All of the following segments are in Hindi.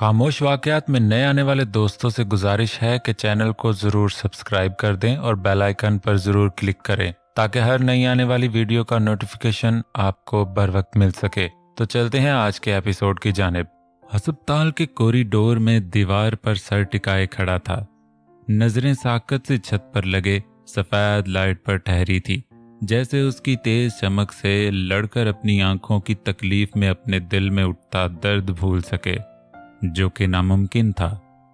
खामोश वाकयात में नए आने वाले दोस्तों से गुजारिश है कि चैनल को ज़रूर सब्सक्राइब कर दें और बेल आइकन पर ज़रूर क्लिक करें ताकि हर नई आने वाली वीडियो का नोटिफिकेशन आपको बर वक्त मिल सके। तो चलते हैं आज के एपिसोड की जानिब। अस्पताल के कॉरिडोर में दीवार पर सर टिकाए खड़ा था। नजरें साकत से छत पर लगे सफ़ेद लाइट पर ठहरी थी, जैसे उसकी तेज चमक से लड़कर अपनी आंखों की तकलीफ में अपने दिल में उठता दर्द भूल सके, जो कि नामुमकिन था।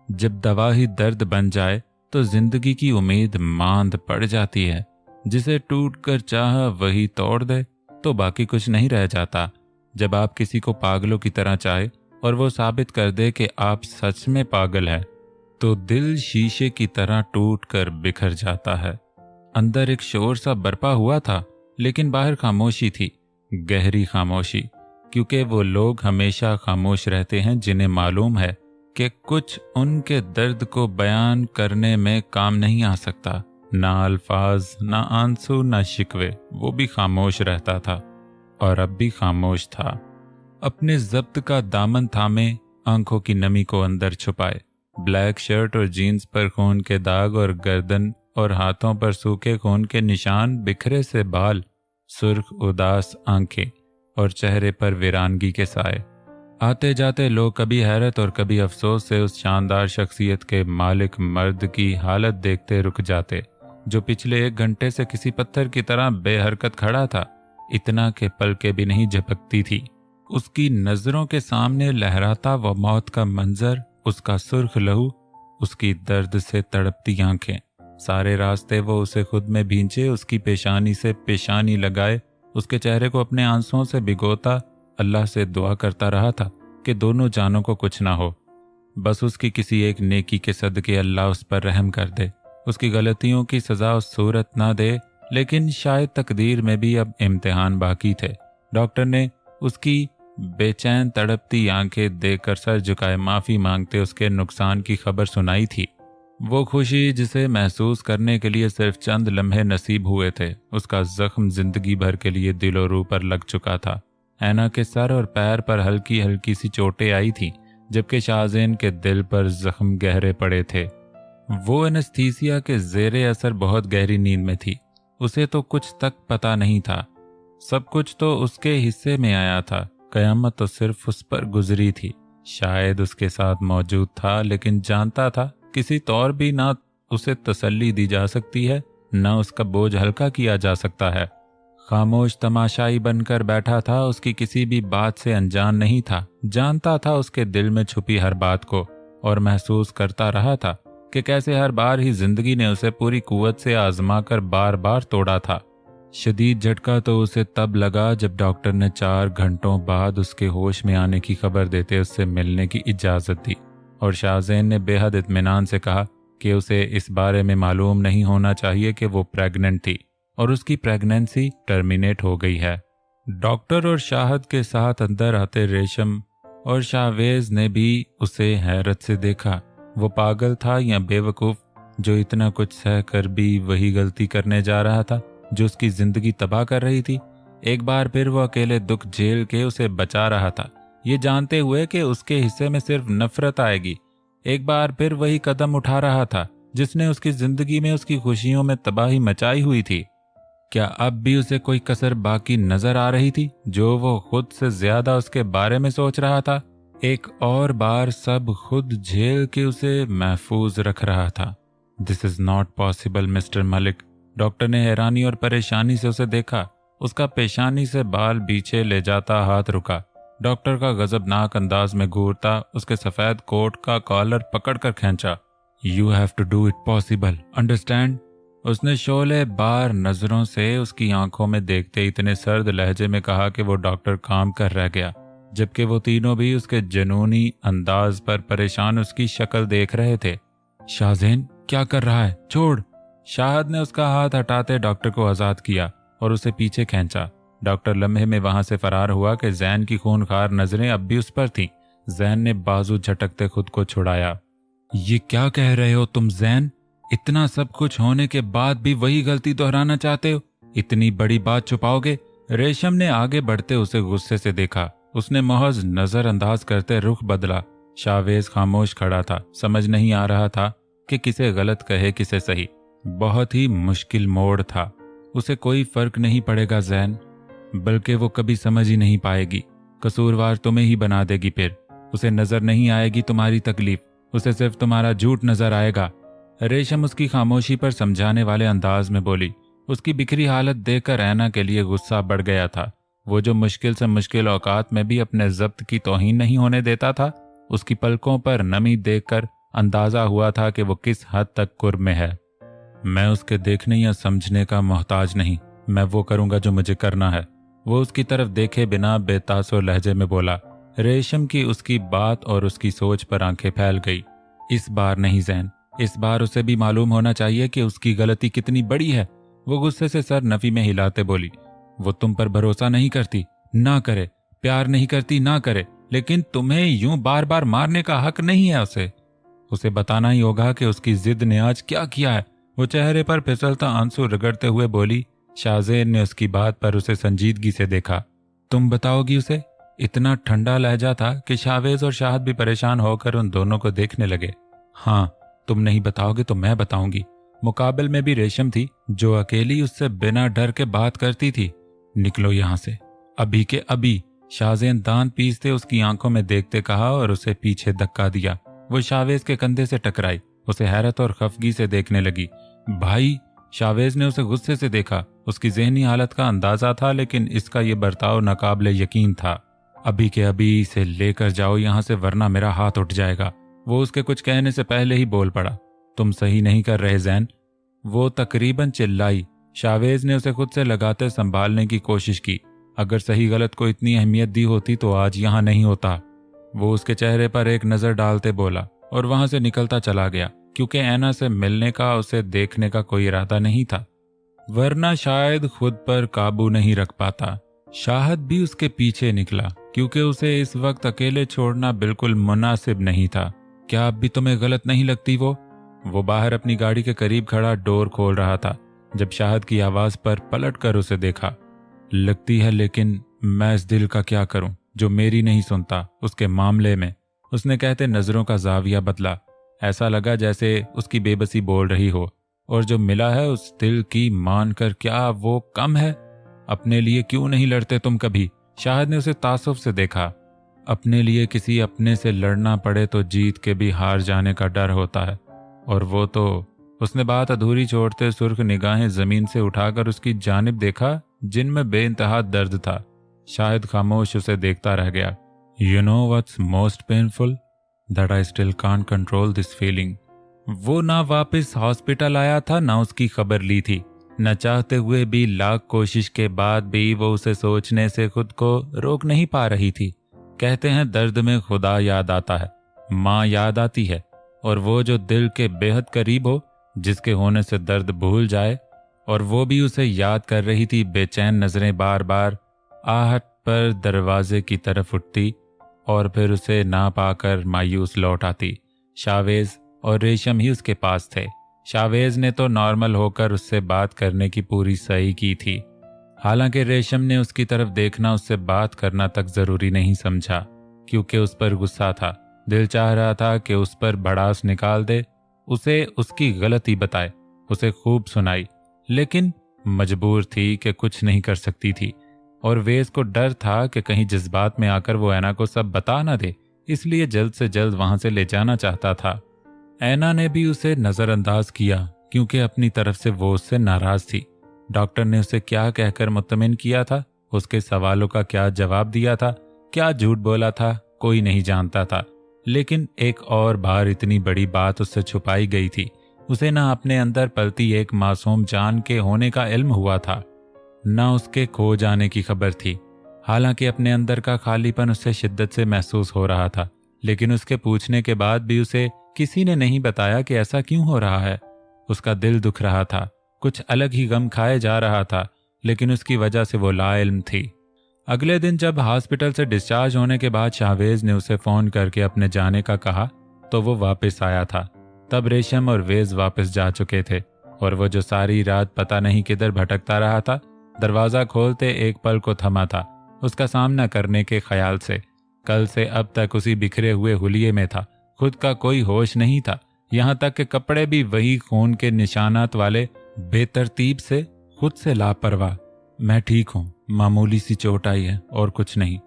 जब दवा ही दर्द बन जाए तो जिंदगी की उम्मीद मांद पड़ जाती है। जिसे टूट कर चाह वही तोड़ दे तो बाकी कुछ नहीं रह जाता। जब आप किसी को पागलों की तरह चाहे और वो साबित कर दे कि आप सच में पागल हैं, तो दिल शीशे की तरह टूट कर बिखर जाता है। अंदर एक शोर सा बरपा हुआ था, लेकिन बाहर खामोशी थी, गहरी खामोशी, क्योंकि वो लोग हमेशा खामोश रहते हैं जिन्हें मालूम है कि कुछ उनके दर्द को बयान करने में काम नहीं आ सकता। ना अल्फाज, ना आंसू, ना शिकवे। वो भी खामोश रहता था और अब भी खामोश था। अपने जब्त का दामन थामे, आंखों की नमी को अंदर छुपाए, ब्लैक शर्ट और जीन्स पर खून के दाग और गर्दन और हाथों पर सूखे खून के निशान, बिखरे से बाल, सुर्ख उदास आंखें और चेहरे पर वीरानगी के साए। आते जाते लोग कभी हैरत और कभी अफसोस से उस शानदार शख्सियत के मालिक मर्द की हालत देखते रुक जाते, जो पिछले 1 घंटे से किसी पत्थर की तरह बेहरकत खड़ा था, इतना के पलकें भी नहीं झपकती थी। उसकी नजरों के सामने लहराता वो मौत का मंजर, उसका सुर्ख लहू, उसकी दर्द से तड़पती आंखें। सारे रास्ते वो उसे खुद में भींचे, उसकी पेशानी से पेशानी लगाए, उसके चेहरे को अपने आंसुओं से भिगोता अल्लाह से दुआ करता रहा था कि दोनों जानों को कुछ ना हो। बस उसकी किसी एक नेकी के सदके अल्लाह उस पर रहम कर दे, उसकी गलतियों की सजा उस सूरत ना दे। लेकिन शायद तकदीर में भी अब इम्तिहान बाकी थे। डॉक्टर ने उसकी बेचैन तड़पती आंखें देखकर सर झुकाए माफ़ी मांगते उसके नुकसान की खबर सुनाई थी। वो खुशी जिसे महसूस करने के लिए सिर्फ चंद लम्हे नसीब हुए थे, उसका जख्म जिंदगी भर के लिए दिल और रूह पर लग चुका था। ऐना के सर और पैर पर हल्की हल्की सी चोटें आई थी, जबकि शाहज़ेन के दिल पर जख्म गहरे पड़े थे। वो एनेस्थीसिया के जेरे असर बहुत गहरी नींद में थी। उसे तो कुछ तक पता नहीं था। सब कुछ तो उसके हिस्से में आया था। कयामत तो सिर्फ उस पर गुजरी थी। शायद उसके साथ मौजूद था, लेकिन जानता था किसी तौर भी ना उसे तसल्ली दी जा सकती है, ना उसका बोझ हल्का किया जा सकता है। खामोश तमाशाई बनकर बैठा था, उसकी किसी भी बात से अनजान नहीं था। जानता था उसके दिल में छुपी हर बात को, और महसूस करता रहा था कि कैसे हर बार ही जिंदगी ने उसे पूरी कुव्वत से आजमा कर बार बार तोड़ा था। शदीद झटका तो उसे तब लगा जब डॉक्टर ने 4 घंटों बाद उसके होश में आने की खबर देते उससे मिलने की इजाज़त दी, और शाहज़ेन ने बेहद इत्मीनान से कहा कि उसे इस बारे में मालूम नहीं होना चाहिए कि वो प्रेग्नेंट थी और उसकी प्रेगनेंसी टर्मिनेट हो गई है। डॉक्टर और शाहद के साथ अंदर आते रेशम और शाहवेज ने भी उसे हैरत से देखा। वो पागल था या बेवकूफ़, जो इतना कुछ सह कर भी वही गलती करने जा रहा था जो उसकी ज़िंदगी तबाह कर रही थी। एक बार फिर वो अकेले दुख झेल के उसे बचा रहा था, ये जानते हुए कि उसके हिस्से में सिर्फ नफरत आएगी। एक बार फिर वही कदम उठा रहा था जिसने उसकी जिंदगी में उसकी खुशियों में तबाही मचाई हुई थी। क्या अब भी उसे कोई कसर बाकी नजर आ रही थी, जो वो खुद से ज्यादा उसके बारे में सोच रहा था? एक और बार सब खुद झेल के उसे महफूज रख रहा था। This is not possible mister Malik. Doctor ने हैरानी और परेशानी से उसे देखा। उसका पेशानी से बाल पीछे ले जाता हाथ रुका। डॉक्टर का गजबनाक अंदाज में घूरता उसके सफेद कोट का कॉलर पकड़कर खींचा। You have to do it possible, understand? उसने शोले बार नजरों से उसकी आंखों में देखते इतने सर्द लहजे में कहा कि वो डॉक्टर काम कर रह गया, जबकि वो तीनों भी उसके जनूनी अंदाज पर परेशान उसकी शक्ल देख रहे थे। शाहज़ेन क्या कर रहा है? छोड़। शाहद ने उसका हाथ हटाते डॉक्टर को आजाद किया और उसे पीछे खींचा। डॉक्टर लम्हे में वहां से फरार हुआ कि जैन की खूनखार नजरें अब भी उस पर थीं। जैन ने बाजू झटकते खुद को छुड़ाया। ये क्या कह रहे हो तुम जैन? इतना सब कुछ होने के बाद भी वही गलती दोहराना चाहते हो? इतनी बड़ी बात छुपाओगे? रेशम ने आगे बढ़ते उसे गुस्से से देखा। उसने महज नजरअंदाज करते रुख बदला शावेज खामोश खड़ा था, समझ नहीं आ रहा था कि किसे गलत कहे किसे सही। बहुत ही मुश्किल मोड़ था। उसे कोई फर्क नहीं पड़ेगा जैन, बल्कि वो कभी समझ ही नहीं पाएगी। कसूरवार तुम्हें ही बना देगी। फिर उसे नजर नहीं आएगी तुम्हारी तकलीफ, उसे सिर्फ तुम्हारा झूठ नजर आएगा। रेशम उसकी खामोशी पर समझाने वाले अंदाज में बोली। उसकी बिखरी हालत देखकर ऐना के लिए गुस्सा बढ़ गया था। वो जो मुश्किल से मुश्किल औकात में भी अपने जब्त की तौहीन नहीं होने देता था, उसकी पलकों पर नमी देखकर अंदाजा हुआ था कि वो किस हद तक कुर्ब में है। मैं उसके देखने या समझने का मोहताज नहीं, मैं वो करूंगा जो मुझे करना है। वो उसकी तरफ देखे बिना बेतासुर लहजे में बोला। रेशम की उसकी बात और उसकी सोच पर आंखें फैल गई। इस बार नहीं जैन, इस बार उसे भी मालूम होना चाहिए कि उसकी गलती कितनी बड़ी है। वो गुस्से से सर नफी में हिलाते बोली। वो तुम पर भरोसा नहीं करती, ना करे। प्यार नहीं करती, ना करे, लेकिन तुम्हें यूं बार बार मारने का हक नहीं है। उसे बताना ही होगा कि उसकी जिद ने आज क्या किया है। वो चेहरे पर फिसलता आंसू रगड़ते हुए बोली। शाहजेन ने उसकी बात पर उसे संजीदगी से देखा। तुम बताओगी उसे? इतना ठंडा लहजा था कि शाहवेज और शाहद भी परेशान होकर उन दोनों को देखने लगे। हाँ, तुम नहीं बताओगे तो मैं बताऊंगी। मुकाबल में भी रेशम थी, जो अकेली उससे बिना डर के बात करती थी। निकलो यहां से, अभी के अभी। शाहजेन दांत पीसते उसकी आंखों में देखते कहा और उसे पीछे धक्का दिया। वो शाहवेज के कंधे से टकराई, उसे हैरत और खफगी से देखने लगी। भाई! शाहवेज ने उसे गुस्से से देखा। उसकी ज़हनी हालत का अंदाजा था, लेकिन इसका ये बर्ताव नाकाबिले यकीन था। अभी के अभी इसे लेकर जाओ यहां से, वरना मेरा हाथ उठ जाएगा। वो उसके कुछ कहने से पहले ही बोल पड़ा। तुम सही नहीं कर रहे जैन, वो तकरीबन चिल्लाई। शाहवेज ने उसे खुद से लगाते संभालने की कोशिश की। अगर सही गलत को इतनी अहमियत दी होती तो आज यहां नहीं होता। वो उसके चेहरे पर एक नजर डालते बोला और वहां से निकलता चला गया, क्योंकि ऐना से मिलने का, उसे देखने का कोई इरादा नहीं था, वरना शायद खुद पर काबू नहीं रख पाता। शाहद भी उसके पीछे निकला, क्योंकि उसे इस वक्त अकेले छोड़ना बिल्कुल मुनासिब नहीं था। क्या अब भी तुम्हें गलत नहीं लगती? वो बाहर अपनी गाड़ी के करीब खड़ा डोर खोल रहा था जब शाहद की आवाज पर पलट कर उसे देखा। लगती है, लेकिन मैं इस दिल का क्या करूं जो मेरी नहीं सुनता उसके मामले में। उसने कहते नजरों का जाविया बदला। ऐसा लगा जैसे उसकी बेबसी बोल रही हो, और जो मिला है उस दिल की मान कर क्या वो कम है? अपने लिए क्यों नहीं लड़ते तुम कभी? शाहद ने उसे तासुफ से देखा। अपने लिए किसी अपने से लड़ना पड़े तो जीत के भी हार जाने का डर होता है, और वो तो। उसने बात अधूरी छोड़ते सुर्ख निगाहें जमीन से उठाकर उसकी जानिब देखा, जिनमें बेइंतहा दर्द था। शायद खामोश उसे देखता रह गया। You know what's most painful? That I still can't control this feeling. वो ना वापस हॉस्पिटल आया था, ना उसकी खबर ली थी। न चाहते हुए भी, लाख कोशिश के बाद भी वो उसे सोचने से खुद को रोक नहीं पा रही थी। कहते हैं दर्द में खुदा याद आता है, माँ याद आती है, और वो जो दिल के बेहद करीब हो, जिसके होने से दर्द भूल जाए। और वो भी उसे याद कर रही थी। बेचैन नजरें बार बार आहट पर दरवाजे की तरफ उठती और फिर उसे ना पाकर मायूस लौट आती। शाहवेज और रेशम ही उसके पास थे। शाहवेज ने तो नॉर्मल होकर उससे बात करने की पूरी सही की थी। हालांकि रेशम ने उसकी तरफ देखना, उससे बात करना तक जरूरी नहीं समझा, क्योंकि उस पर गुस्सा था। दिल चाह रहा था कि उस पर भड़ास निकाल दे, उसे उसकी गलती बताए, उसे खूब सुनाई, लेकिन मजबूर थी कि कुछ नहीं कर सकती थी। और वेज को डर था कि कहीं जज्बात में आकर वो ऐना को सब बता ना दे, इसलिए जल्द से जल्द वहां से ले जाना चाहता था। ऐना ने भी उसे नजरअंदाज किया, क्योंकि अपनी तरफ से वो उससे नाराज थी। डॉक्टर ने उसे क्या कहकर मुतमिन किया था, उसके सवालों का क्या जवाब दिया था, क्या झूठ बोला था, कोई नहीं जानता था। लेकिन एक और बार इतनी बड़ी बात उससे छुपाई गई थी। उसे ना अपने अंदर पलती एक मासूम जान के होने का इल्म हुआ था, ना उसके खो जाने की खबर थी। हालांकि अपने अंदर का खालीपन उससे शिद्दत से महसूस हो रहा था, लेकिन उसके पूछने के बाद भी उसे किसी ने नहीं बताया कि ऐसा क्यों हो रहा है। उसका दिल दुख रहा था, कुछ अलग ही गम खाए जा रहा था, लेकिन उसकी वजह से वो लाइल्म थी। अगले दिन जब हॉस्पिटल से डिस्चार्ज होने के बाद शाहवेज ने उसे फोन करके अपने जाने का कहा, तो वो वापस आया था। तब रेशम और वेज वापस जा चुके थे, और वो जो सारी रात पता नहीं किधर भटकता रहा था, दरवाजा खोलते एक पल को थमा था उसका सामना करने के ख्याल से। कल से अब तक उसी बिखरे हुए हुलिये में था। खुद का कोई होश नहीं था, यहाँ तक कि कपड़े भी वही खून के निशानात वाले बेतरतीब से, खुद से लापरवाह। मैं ठीक हूँ, मामूली सी चोट आई है और कुछ नहीं।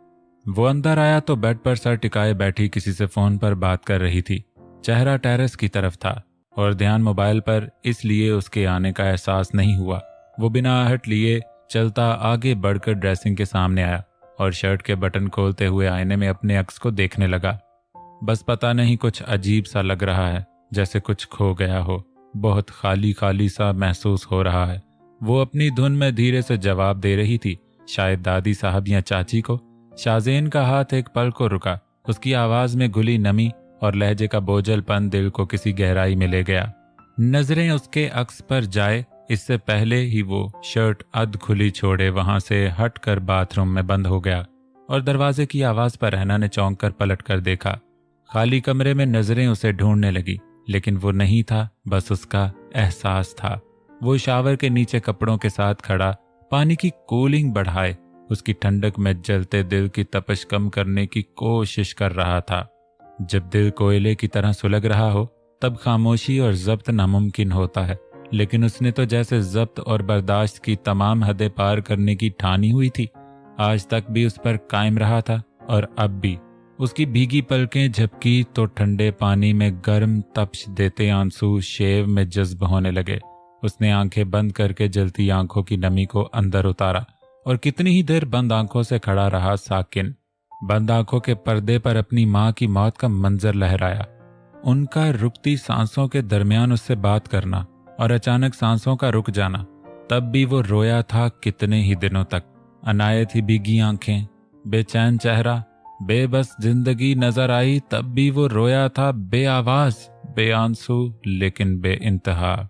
वो अंदर आया तो बेड पर सर टिकाए बैठी किसी से फोन पर बात कर रही थी। चेहरा टेरेस की तरफ था और ध्यान मोबाइल पर, इसलिए उसके आने का एहसास नहीं हुआ। वो बिना आहट लिए चलता आगे बढ़कर ड्रेसिंग के सामने आया और शर्ट के बटन खोलते हुए आईने में अपने अक्स को देखने लगा। बस पता नहीं, कुछ अजीब सा लग रहा है, जैसे कुछ खो गया हो। बहुत खाली खाली सा महसूस हो रहा है। वो अपनी धुन में धीरे से जवाब दे रही थी, शायद दादी साहब या चाची को। शाज़ेन का हाथ एक पल को रुका। उसकी आवाज में घुली नमी और लहजे का बोझलपन दिल को किसी गहराई में ले गया। नजरें उसके अक्स पर जाए इससे पहले ही वो शर्ट अध खुली छोड़े वहां से हटकर बाथरूम में बंद हो गया और दरवाजे की आवाज पर रहना ने चौंक कर पलट कर देखा। खाली कमरे में नजरें उसे ढूंढने लगी, लेकिन वो नहीं था, बस उसका एहसास था। वो शावर के नीचे कपड़ों के साथ खड़ा पानी की कूलिंग बढ़ाए उसकी ठंडक में जलते दिल की तपश कम करने की कोशिश कर रहा था। जब दिल कोयले की तरह सुलग रहा हो तब खामोशी और जब्त नामुमकिन होता है, लेकिन उसने तो जैसे जब्त और बर्दाश्त की तमाम हदें पार करने की ठानी हुई थी। आज तक भी उस पर कायम रहा था और अब भी। उसकी भीगी पलकें झपकी तो ठंडे पानी में गर्म तपश देते आंसू शेव में जज्ब होने लगे। उसने आंखें बंद करके जलती आंखों की नमी को अंदर उतारा और कितनी ही देर बंद आंखों से खड़ा रहा साकिन। बंद आंखों के पर्दे पर अपनी माँ की मौत का मंजर लहराया, उनका रुकती सांसों के दरमियान उससे बात करना और अचानक सांसों का रुक जाना। तब भी वो रोया था कितने ही दिनों तक। अनायत ही भीगी आंखें, बेचैन चेहरा, बेबस जिंदगी नजर आई। तब भी वो रोया था, बेआवाज, बेआंसू, लेकिन बेइंतहा।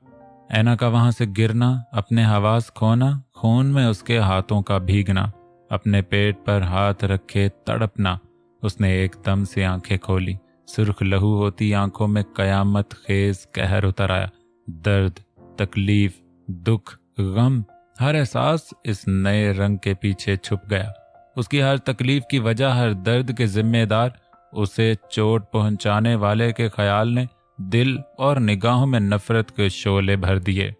ऐना का वहां से गिरना, अपने हवास खोना, खून में उसके हाथों का भीगना, अपने पेट पर हाथ रखे तड़पना। उसने एकदम से आंखें खोली। सुर्ख लहू होती आंखों में कयामत खेज कहर उतर आया। दर्द, तकलीफ, दुख, गम, हर एहसास इस नए रंग के पीछे छुप गया। उसकी हर तकलीफ की वजह, हर दर्द के जिम्मेदार उसे चोट पहुंचाने वाले के ख्याल ने दिल और निगाहों में नफरत के शोले भर दिए।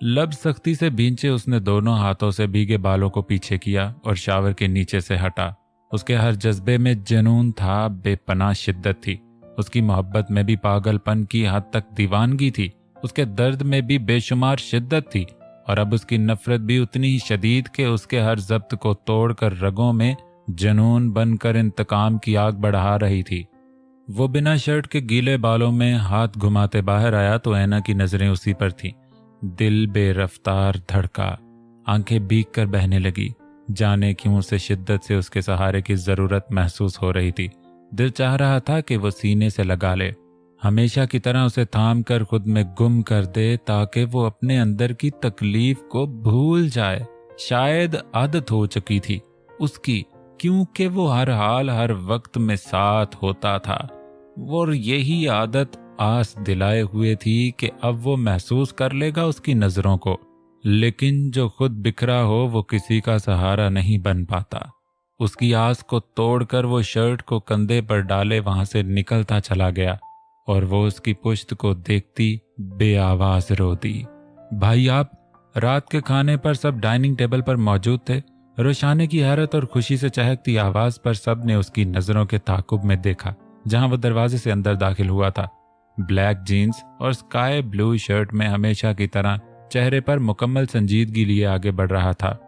लब सख्ती से भींचे उसने दोनों हाथों से भीगे बालों को पीछे किया और शावर के नीचे से हटा। उसके हर जज्बे में जुनून था, बेपनाह शिद्दत थी। उसकी मोहब्बत में भी पागलपन की हद तक दीवानगी थी। उसके दर्द में भी बेशुमार शिद्दत थी और अब उसकी नफरत भी उतनी ही शदीद कि उसके हर जब्त को तोड़कर रगों में जुनून बनकर इंतकाम की आग बढ़ा रही थी। वो बिना शर्ट के गीले बालों में हाथ घुमाते बाहर आया तो ऐना की नजरें उसी पर थीं। दिल बेरफ्तार धड़का, आंखें भीग कर बहने लगी। जाने क्यों उसे शिद्दत से उसके सहारे की जरूरत महसूस हो रही थी। दिल चाह रहा था कि वो सीने से लगा ले, हमेशा की तरह उसे थाम कर खुद में गुम कर दे ताकि वो अपने अंदर की तकलीफ को भूल जाए। शायद आदत हो चुकी थी उसकी, क्योंकि वो हर हाल हर वक्त में साथ होता था। और यही आदत आस दिलाए हुए थी कि अब वो महसूस कर लेगा उसकी नजरों को। लेकिन जो खुद बिखरा हो वो किसी का सहारा नहीं बन पाता। उसकी आस को तोड़कर वो शर्ट को कंधे पर डाले वहां से निकलता चला गया और वो उसकी पुश्त को देखती बेआवाज रो दी। भाई आप? रात के खाने पर सब डाइनिंग टेबल पर मौजूद थे। रोशाने की हैरत और खुशी से चहकती आवाज पर सब ने उसकी नजरों के ताकुब में देखा जहां वो दरवाजे से अंदर दाखिल हुआ था। ब्लैक जीन्स और स्काई ब्लू शर्ट में हमेशा की तरह चेहरे पर मुकम्मल संजीदगी लिए आगे बढ़ रहा था।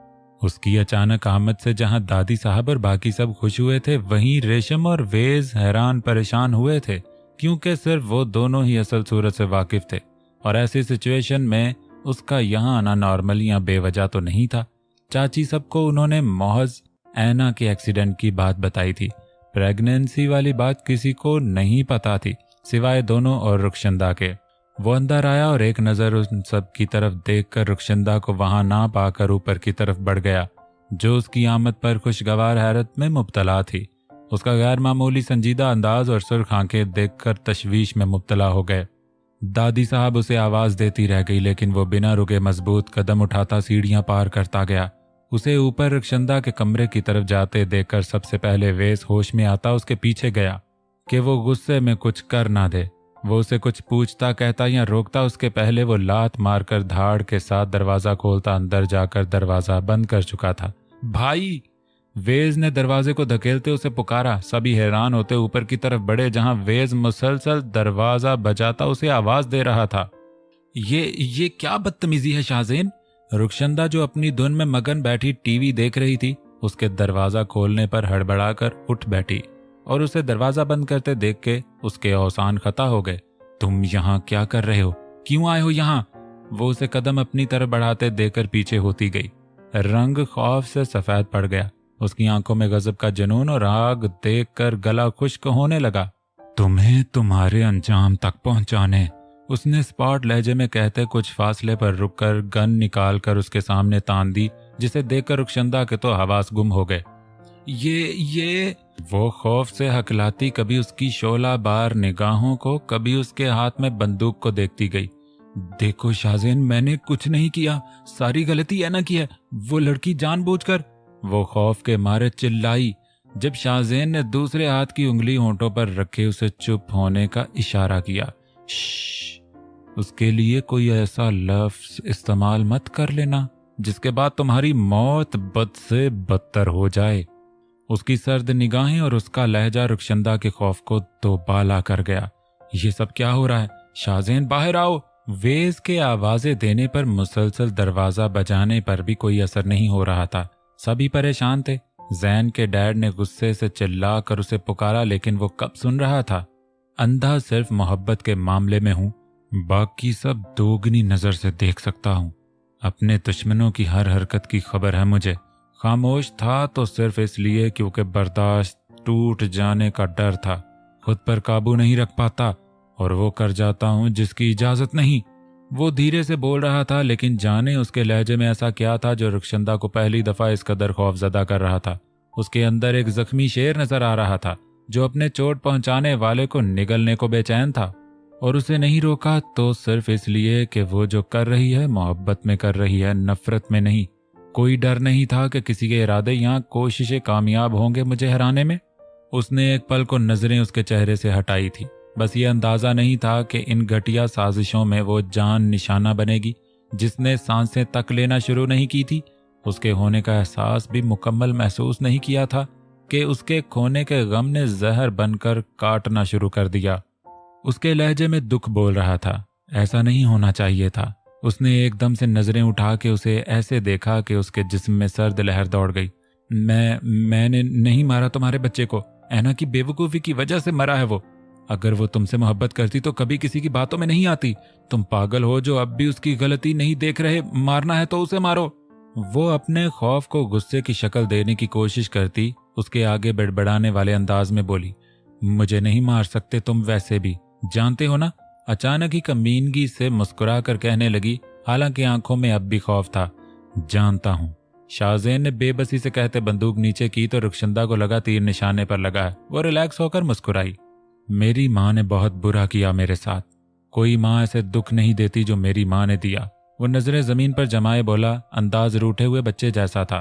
उसकी अचानक आमद से जहां दादी साहब और बाकी सब खुश हुए थे, वहीं रेशम और वेज हैरान परेशान हुए थे, क्योंकि सिर्फ वो दोनों ही असल सूरत से वाकिफ थे और ऐसी सिचुएशन में उसका यहाँ आना नॉर्मल या बेवजह तो नहीं था। चाची सबको उन्होंने महज ऐना के एक्सीडेंट की बात बताई थी। प्रेगनेंसी वाली बात किसी को नहीं पता थी सिवाय दोनों और रुखशंदा के। वो अंदर आया और एक नजर उन सब की तरफ देखकर रुखशंदा को वहां ना पाकर ऊपर की तरफ बढ़ गया, जो उसकी आमद पर खुशगवार हैरत में मुब्तला थी। उसका गैर मामूली संजीदा अंदाज और सुर्ख आंखें देखकर तशवीश में मुब्तला हो गए। दादी साहब उसे आवाज देती रह गई, लेकिन वो बिना रुके मजबूत कदम उठाता सीढ़ियां पार करता गया। उसे ऊपर रुखशंदा के कमरे की तरफ जाते देखकर सबसे पहले वेस होश में आता उसके पीछे गया कि वो गुस्से में कुछ कर ना दे। वो उसे कुछ पूछता, कहता या रोकता उसके पहले वो लात मारकर धाड़ के साथ दरवाजा खोलता अंदर जाकर दरवाजा बंद कर चुका था। भाई! वेज ने दरवाजे को धकेलते उसे पुकारा। सभी हैरान होते ऊपर की तरफ बढ़े जहां वेज मुसलसल दरवाजा बजाता उसे आवाज दे रहा था। ये क्या बदतमीजी है शाहजेन? रुखशंदा जो अपनी धुन में मगन बैठी टीवी देख रही थी, उसके दरवाजा खोलने पर हड़बड़ाकर उठ बैठी और उसे दरवाजा बंद करते देख के उसके औसान खता हो गए। तुम यहाँ क्या कर रहे हो? क्यों आए हो यहाँ? वो उसे कदम अपनी तरफ बढ़ाते देखकर पीछे होती गई। रंग खौफ से सफेद पड़ गया। उसकी आंखों में गजब का जुनून और आग देखकर गला खुश्क होने लगा। तुम्हें तुम्हारे अंजाम तक पहुंचाने, उसने स्पॉट लहजे में कहते कुछ फासले पर रुककर गन निकालकर उसके सामने तान दी, जिसे देखकर रुखशंदा के तो हवास गुम हो गए। ये वो खौफ से हकलाती कभी उसकी शोला बार निगाहों को, कभी उसके हाथ में बंदूक को देखती गई। देखो शाहजेन, मैंने कुछ नहीं किया, सारी गलती ऐना की है, वो लड़की जानबूझकर। वो खौफ के मारे चिल्लाई जब शाहजेन ने दूसरे हाथ की उंगली होंठों पर रखे उसे चुप होने का इशारा किया। उसके लिए कोई ऐसा लफ्ज इस्तेमाल मत कर लेना जिसके बाद तुम्हारी मौत बद से बदतर हो जाए। उसकी सर्द निगाहें और उसका लहजा रुखशंदा के खौफ को दोबाला कर गया। ये सब क्या हो रहा है? शाहजेन बाहर आओ! वेज के आवाजें देने पर, मुसलसल दरवाजा बजाने पर भी कोई असर नहीं हो रहा था। सभी परेशान थे। जैन के डैड ने गुस्से से चिल्ला कर उसे पुकारा, लेकिन वो कब सुन रहा था। अंधा सिर्फ मोहब्बत के मामले में हूं, बाकी सब दोगुनी नजर से देख सकता हूं। अपने दुश्मनों की हर हरकत की खबर है मुझे। खामोश था तो सिर्फ इसलिए क्योंकि बर्दाश्त टूट जाने का डर था। खुद पर काबू नहीं रख पाता और वो कर जाता हूं जिसकी इजाजत नहीं। वो धीरे से बोल रहा था, लेकिन जाने उसके लहजे में ऐसा क्या था जो रुखशंदा को पहली दफा इस कदर खौफजदा कर रहा था। उसके अंदर एक जख्मी शेर नजर आ रहा था जो अपने चोट पहुंचाने वाले को निगलने को बेचैन था, और उसे नहीं रोका तो सिर्फ इसलिए कि वो जो कर रही है मोहब्बत में कर रही है, नफरत में नहीं। कोई डर नहीं था कि किसी के इरादे या कोशिशें कामयाब होंगे मुझे हराने में। उसने एक पल को नजरें उसके चेहरे से हटाई थी। बस ये अंदाजा नहीं था कि इन घटिया साजिशों में वो जान निशाना बनेगी जिसने सांसें तक लेना शुरू नहीं की थी। उसके होने का एहसास भी मुकम्मल महसूस नहीं किया था कि उसके खोने के गम ने जहर बनकर काटना शुरू कर दिया। उसके लहजे में दुख बोल रहा था, ऐसा नहीं होना चाहिए था। उसने एकदम से नजरें उठा के उसे ऐसे देखा कि उसके जिस्म में सर्द लहर दौड़ गई। मैंने नहीं मारा तुम्हारे बच्चे को, ऐना की बेवकूफ़ी की वजह से मरा है वो। अगर वो तुमसे मोहब्बत करती तो कभी किसी की बातों में नहीं आती। तुम पागल हो जो अब भी उसकी गलती नहीं देख रहे। मारना है तो उसे मारो। वो अपने खौफ को गुस्से की शक्ल देने की कोशिश करती उसके आगे बड़बड़ाने वाले अंदाज में बोली, मुझे नहीं मार सकते तुम वैसे भी, जानते हो ना। अचानक ही कमीनगी से मुस्कुरा कर कहने लगी, हालांकि आंखों में अब भी खौफ था। जानता हूं। शाहजेन ने बेबसी से कहते बंदूक नीचे की तो रुखशंदा को लगा तीर निशाने पर लगा है। वो रिलैक्स होकर मुस्कुराई। मेरी माँ ने बहुत बुरा किया मेरे साथ। कोई माँ ऐसे दुख नहीं देती जो मेरी माँ ने दिया। वो नजरें जमीन पर जमाए बोला, अंदाज रूठे हुए बच्चे जैसा था।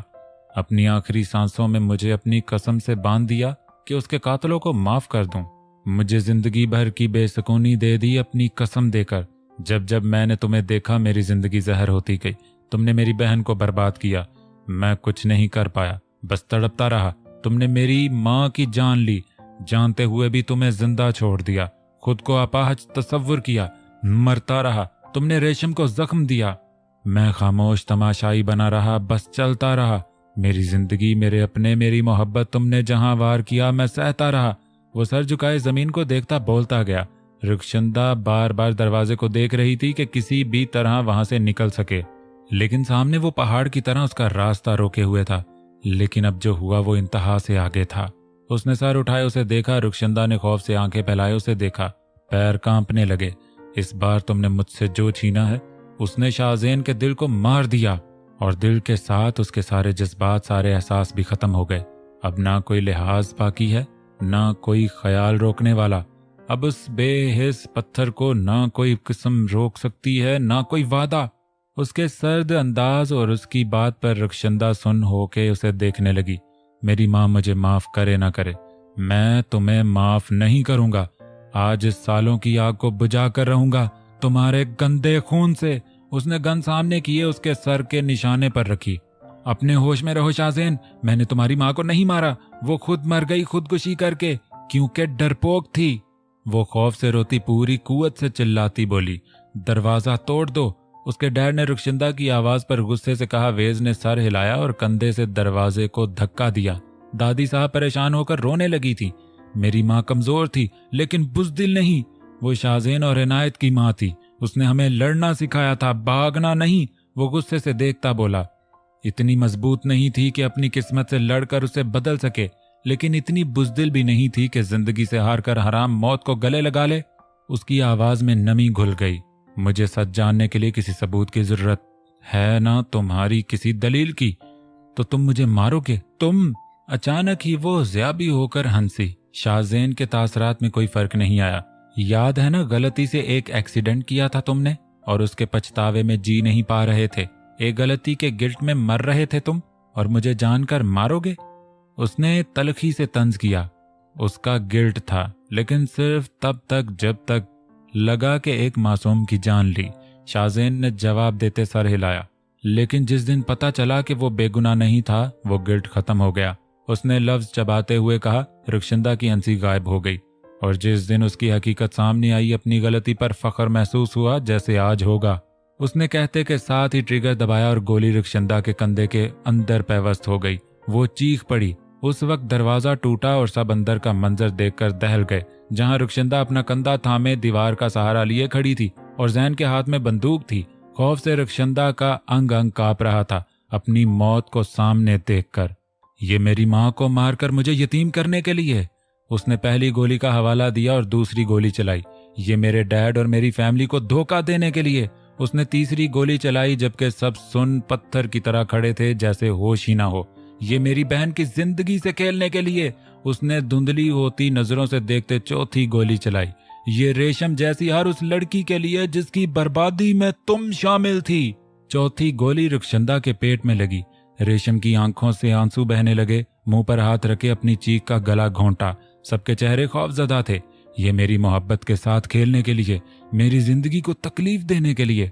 अपनी आखिरी सांसों में मुझे अपनी कसम से बांध दिया कि उसके कातलों को माफ कर दूं। मुझे जिंदगी भर की बेसुकूनी दे दी अपनी कसम देकर। जब जब मैंने तुम्हें देखा मेरी जिंदगी जहर होती गई। तुमने मेरी बहन को बर्बाद किया। मैं कुछ नहीं कर पाया, बस तड़पता रहा। तुमने मेरी माँ की जान ली, जानते हुए भी तुम्हें जिंदा छोड़ दिया। खुद को अपाहज तस्वुर किया, मरता रहा। तुमने रेशम को जख्म दिया। मैं खामोश तमाशाई बना रहा, बस चलता रहा। मेरी जिंदगी, मेरे अपने, मेरी मोहब्बत तुमने जहां वार किया मैं सहता रहा। वो सर झुकाए जमीन को देखता बोलता गया। रुखशंदा बार बार दरवाजे को देख रही थी कि किसी भी तरह वहां से निकल सके, लेकिन सामने वो पहाड़ की तरह उसका रास्ता रोके हुए था। लेकिन अब जो हुआ वो इंतहा से आगे था। उसने सर उठाए, उसे देखा। रुखशंदा ने खौफ से आंखें फैलाए उसे देखा। पैर कांपने लगे। इस बार तुमने मुझसे जो छीना है उसने शाहजेन के दिल को मार दिया, और दिल के साथ उसके सारे जज्बात, सारे एहसास भी खत्म हो गए। अब ना कोई लिहाज बाकी है, ना कोई ख्याल रोकने वाला। अब उस बेहिस पत्थर को ना कोई किस्म रोक सकती है, ना कोई वादा। उसके सर्द अंदाज और उसकी बात पर रुखशंदा सुन होके उसे देखने लगी। मेरी माँ मुझे माफ करे ना करे, मैं तुम्हें माफ नहीं करूंगा। आज इस सालों की आग को बुझा कर रहूंगा तुम्हारे गंदे खून से। उसने गन सामने किए उसके सर के निशाने पर रखी। अपने होश में रहो शाहज़ेन, मैंने तुम्हारी माँ को नहीं मारा, वो खुद मर गई खुदकुशी करके, क्योंकि डरपोक थी। वो खौफ से रोती पूरी कुव्वत से चिल्लाती बोली, दरवाजा तोड़ दो। उसके डैड ने रुखशंदा की आवाज पर गुस्से से कहा। वेज ने सर हिलाया और कंधे से दरवाजे को धक्का दिया। दादी साहब परेशान होकर रोने लगी थी। मेरी माँ कमजोर थी लेकिन बुज़दिल नहीं। वो शाहज़ेन और इनायत की माँ थी। उसने हमें लड़ना सिखाया था, भागना नहीं। वो गुस्से से देखता बोला, इतनी मजबूत नहीं थी कि अपनी किस्मत से लड़कर उसे बदल सके, लेकिन इतनी बुज़दिल भी नहीं थी कि जिंदगी से हारकर हराम मौत को गले लगा ले। उसकी आवाज में नमी घुल गई। मुझे सच जानने के लिए किसी सबूत की जरूरत है ना, तुम्हारी किसी दलील की, तो तुम मुझे मारोगे? तुम? अचानक ही वो ज़्याबी होकर हंसी। शाहज़ेन के तासरात में कोई फर्क नहीं आया। याद है ना, गलती से एक एक्सीडेंट किया था तुमने और उसके पछतावे में जी नहीं पा रहे थे। एक गलती के गिल्ट में मर रहे थे तुम और मुझे जानकर मारोगे? उसने तलखी से तंज किया। उसका गिल्ट था, लेकिन सिर्फ तब तक जब तक लगा कि एक मासूम की जान ली। शाहज़ेन ने जवाब देते सर हिलाया। लेकिन जिस दिन पता चला कि वो बेगुनाह नहीं था, वो गिल्ट खत्म हो गया। उसने लफ्ज चबाते हुए कहा। रुखशंदा की हंसी गायब हो गई। और जिस दिन उसकी हकीकत सामने आई, अपनी गलती पर फख्र महसूस हुआ जैसे आज होगा। उसने कहते के साथ ही ट्रिगर दबाया और गोली रुखशंदा के कंधे के अंदर पैवस्त हो गई। वो चीख पड़ी। उस वक्त दरवाजा टूटा और सब अंदर का मंजर देखकर दहल गए। जहां रुखशंदा अपना कंधा थामे दीवार का सहारा लिए खड़ी थी और जैन के हाथ में बंदूक थी। खौफ से रुखशंदा का अंग अंग कांप रहा था अपनी मौत को सामने देखकर। ये मेरी माँ को मारकर मुझे यतीम करने के लिए। उसने पहली गोली का हवाला दिया और दूसरी गोली चलाई। ये मेरे डैड और मेरी फैमिली को धोखा देने के लिए। उसने तीसरी गोली चलाई जबकि सब सुन पत्थर की तरह खड़े थे, जैसे होश ही ना हो। ये मेरी बहन की जिंदगी से खेलने के लिए। उसने धुंधली होती नजरों से देखते चौथी गोली चलाई। ये रेशम जैसी हर उस लड़की के लिए जिसकी बर्बादी में तुम शामिल थी। चौथी गोली रुखशंदा के पेट में लगी। रेशम की आंखों से आंसू बहने लगे। मुंह पर हाथ रखे अपनी चीख का गला घोंटा। सबके चेहरे खौफजदा थे। ये मेरी मोहब्बत के साथ खेलने के लिए, मेरी जिंदगी को तकलीफ देने के लिए।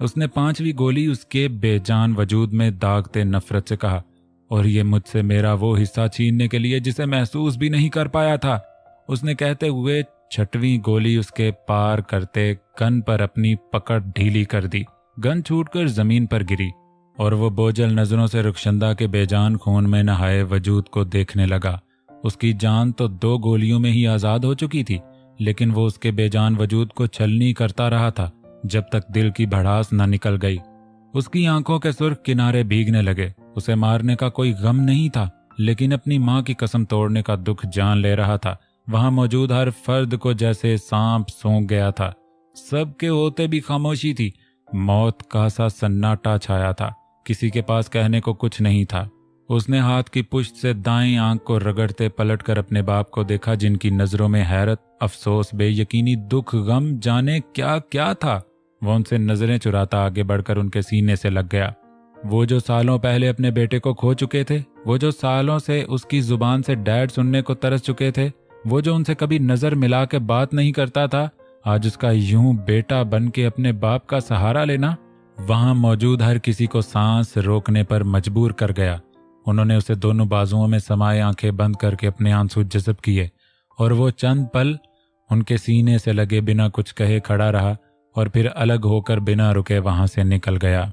उसने पांचवी गोली उसके बेजान वजूद में दागते नफरत से कहा, और ये मुझसे मेरा वो हिस्सा छीनने के लिए जिसे महसूस भी नहीं कर पाया था। उसने कहते हुए छठवीं गोली उसके पार करते गन पर अपनी पकड़ ढीली कर दी। गन छूटकर जमीन पर गिरी और वो बोझल नजरों से रुखशंदा के बेजान खून में नहाए वजूद को देखने लगा। उसकी जान तो 2 गोलियों में ही आजाद हो चुकी थी, लेकिन वो उसके बेजान वजूद को छलनी करता रहा था जब तक दिल की भड़ास न निकल गई। उसकी आंखों के सुर्ख किनारे भीगने लगे। उसे मारने का कोई गम नहीं था, लेकिन अपनी माँ की कसम तोड़ने का दुख जान ले रहा था। वहां मौजूद हर फर्द को जैसे सांप सूंघ गया था। सबके होते भी खामोशी थी। मौत का सा सन्नाटा छाया था। किसी के पास कहने को कुछ नहीं था। उसने हाथ की पुश्त से दाएं आंख को रगड़ते पलटकर अपने बाप को देखा, जिनकी नजरों में हैरत, अफसोस, बेयकीनी, दुख, गम, जाने क्या क्या था। वो उनसे नजरें चुराता आगे बढ़कर उनके सीने से लग गया। वो जो सालों पहले अपने बेटे को खो चुके थे, वो जो सालों से उसकी जुबान से डैड सुनने को तरस चुके थे, वो जो उनसे कभी नजर मिला के बात नहीं करता था, आज उसका यूं बेटा बन के अपने बाप का सहारा लेना वहां मौजूद हर किसी को सांस रोकने पर मजबूर कर गया। उन्होंने उसे दोनों बाजुओं में समाये आंखें बंद करके अपने आंसू जज़ब किए और वो चंद पल उनके सीने से लगे बिना कुछ कहे खड़ा रहा और फिर अलग होकर बिना रुके वहां से निकल गया।